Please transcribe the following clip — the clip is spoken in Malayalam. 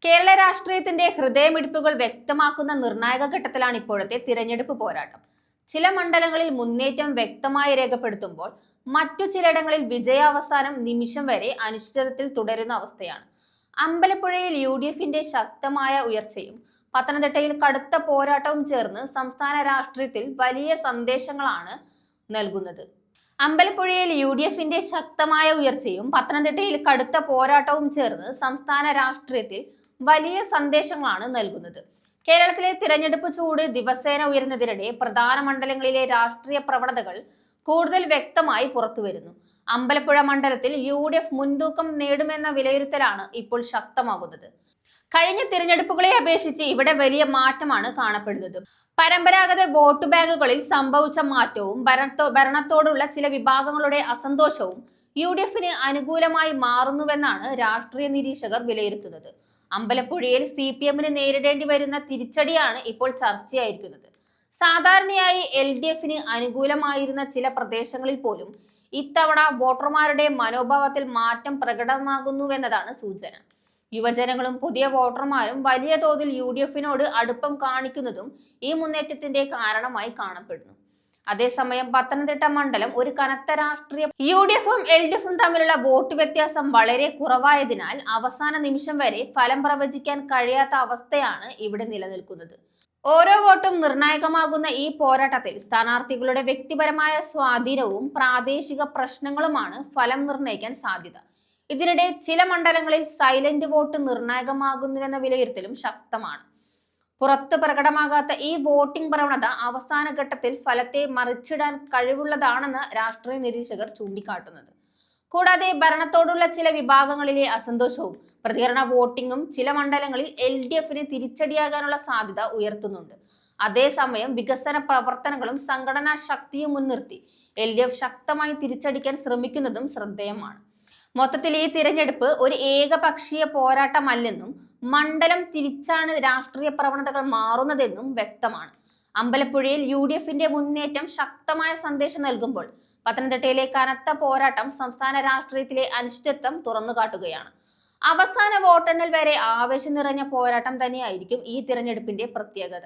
കേരള രാഷ്ട്രീയത്തിന്റെ ഹൃദയമിടിപ്പുകൾ വ്യക്തമാക്കുന്ന നിർണായക ഘട്ടത്തിലാണ് ഇപ്പോഴത്തെ തിരഞ്ഞെടുപ്പ് പോരാട്ടം. ചില മണ്ഡലങ്ങളിൽ മുന്നേറ്റം വ്യക്തമായി രേഖപ്പെടുത്തുമ്പോൾ മറ്റു ചിലയിടങ്ങളിൽ വിജയാവസാനം നിമിഷം വരെ അനിശ്ചിതത്വത്തിൽ തുടരുന്ന അവസ്ഥയാണ്. അമ്പലപ്പുഴയിൽ UDFന്റെ ശക്തമായ ഉയർച്ചയും പത്തനംതിട്ടയിൽ കടുത്ത പോരാട്ടവും ചേർന്ന് സംസ്ഥാന രാഷ്ട്രീയത്തിൽ വലിയ സന്ദേശങ്ങളാണ് നൽകുന്നത്. അമ്പലപ്പുഴയിൽ UDFന്റെ ശക്തമായ ഉയർച്ചയും പത്തനംതിട്ടയിൽ കടുത്ത പോരാട്ടവും ചേർന്ന് സംസ്ഥാന രാഷ്ട്രീയത്തിൽ വലിയ സന്ദേശങ്ങളാണ് നൽകുന്നത്. കേരളത്തിലെ തിരഞ്ഞെടുപ്പ് ചൂട് ദിവസേന ഉയരുന്നതിനിടെ പ്രധാന മണ്ഡലങ്ങളിലെ രാഷ്ട്രീയ പ്രവണതകൾ കൂടുതൽ വ്യക്തമായി പുറത്തുവരുന്നു. അമ്പലപ്പുഴ മണ്ഡലത്തിൽ UDF മുൻതൂക്കം നേടുമെന്ന വിലയിരുത്തലാണ് ഇപ്പോൾ ശക്തമാകുന്നത്. കഴിഞ്ഞ തിരഞ്ഞെടുപ്പുകളെ അപേക്ഷിച്ച് ഇവിടെ വലിയ മാറ്റമാണ് കാണപ്പെടുന്നത്. പരമ്പരാഗത വോട്ട് ബാങ്കുകളിൽ സംഭവിച്ച മാറ്റവും ഭരണത്തോടുള്ള ചില വിഭാഗങ്ങളുടെ അസന്തോഷവും UDFന് അനുകൂലമായി മാറുന്നുവെന്നാണ് രാഷ്ട്രീയ നിരീക്ഷകർ വിലയിരുത്തുന്നത്. അമ്പലപ്പുഴയിൽ CPMന് നേരിടേണ്ടി വരുന്ന തിരിച്ചടിയാണ് ഇപ്പോൾ ചർച്ചയായിരിക്കുന്നത്. സാധാരണയായി LDFന് അനുകൂലമായിരുന്ന ചില പ്രദേശങ്ങളിൽ പോലും ഇത്തവണ വോട്ടർമാരുടെ മനോഭാവത്തിൽ മാറ്റം പ്രകടമാകുന്നുവെന്നതാണ് സൂചന. യുവജനങ്ങളും പുതിയ വോട്ടർമാരും വലിയ തോതിൽ UDFനോട് അടുപ്പം കാണിക്കുന്നതും ഈ മുന്നേറ്റത്തിന്റെ കാരണമായി കാണപ്പെടുന്നു. അതേസമയം പത്തനംതിട്ട മണ്ഡലം ഒരു കനത്ത രാഷ്ട്രീയ UDFും LDFും തമ്മിലുള്ള വോട്ട് വ്യത്യാസം വളരെ കുറവായതിനാൽ അവസാന നിമിഷം വരെ ഫലം പ്രവചിക്കാൻ കഴിയാത്ത അവസ്ഥയാണ് ഇവിടെ നിലനിൽക്കുന്നത്. ഓരോ വോട്ടും നിർണായകമാകുന്ന ഈ പോരാട്ടത്തിൽ സ്ഥാനാർത്ഥികളുടെ വ്യക്തിപരമായ സ്വാധീനവും പ്രാദേശിക പ്രശ്നങ്ങളുമാണ് ഫലം നിർണ്ണയിക്കാൻ സാധ്യത. ഇതിനിടെ ചില മണ്ഡലങ്ങളിൽ സൈലന്റ് വോട്ട് നിർണായകമാകുന്നുവെന്ന വിലയിരുത്തലും ശക്തമാണ്. പുറത്ത് പ്രകടമാകാത്ത ഈ വോട്ടിംഗ് പ്രവണത അവസാന ഘട്ടത്തിൽ ഫലത്തെ മറിച്ചിടാൻ കഴിവുള്ളതാണെന്ന് രാഷ്ട്രീയ നിരീക്ഷകർ ചൂണ്ടിക്കാട്ടുന്നത്. കൂടാതെ ഭരണത്തോടുള്ള ചില വിഭാഗങ്ങളിലെ അസന്തോഷവും പ്രതികരണ വോട്ടിംഗും ചില മണ്ഡലങ്ങളിൽ LDFന് തിരിച്ചടിയാകാനുള്ള സാധ്യത ഉയർത്തുന്നുണ്ട്. അതേസമയം വികസന പ്രവർത്തനങ്ങളും സംഘടനാ ശക്തിയും മുൻനിർത്തി LDF ശക്തമായി തിരിച്ചടിക്കാൻ ശ്രമിക്കുന്നതും ശ്രദ്ധേയമാണ്. മൊത്തത്തിൽ ഈ തിരഞ്ഞെടുപ്പ് ഒരു ഏകപക്ഷീയ പോരാട്ടമല്ലെന്നും മണ്ഡലം തിരിച്ചാണ് രാഷ്ട്രീയ പ്രവണതകൾ മാറുന്നതെന്നും വ്യക്തമാണ്. അമ്പലപ്പുഴയിൽ UDFന്റെ മുന്നേറ്റം ശക്തമായ സന്ദേശം നൽകുമ്പോൾ പത്തനംതിട്ടയിലെ കനത്ത പോരാട്ടം സംസ്ഥാന രാഷ്ട്രീയത്തിലെ അനിശ്ചിതത്വം തുറന്നുകാട്ടുകയാണ്. അവസാന വോട്ടെണ്ണൽ വരെ ആവേശം നിറഞ്ഞ പോരാട്ടം തന്നെയായിരിക്കും ഈ തിരഞ്ഞെടുപ്പിന്റെ പ്രത്യേകത.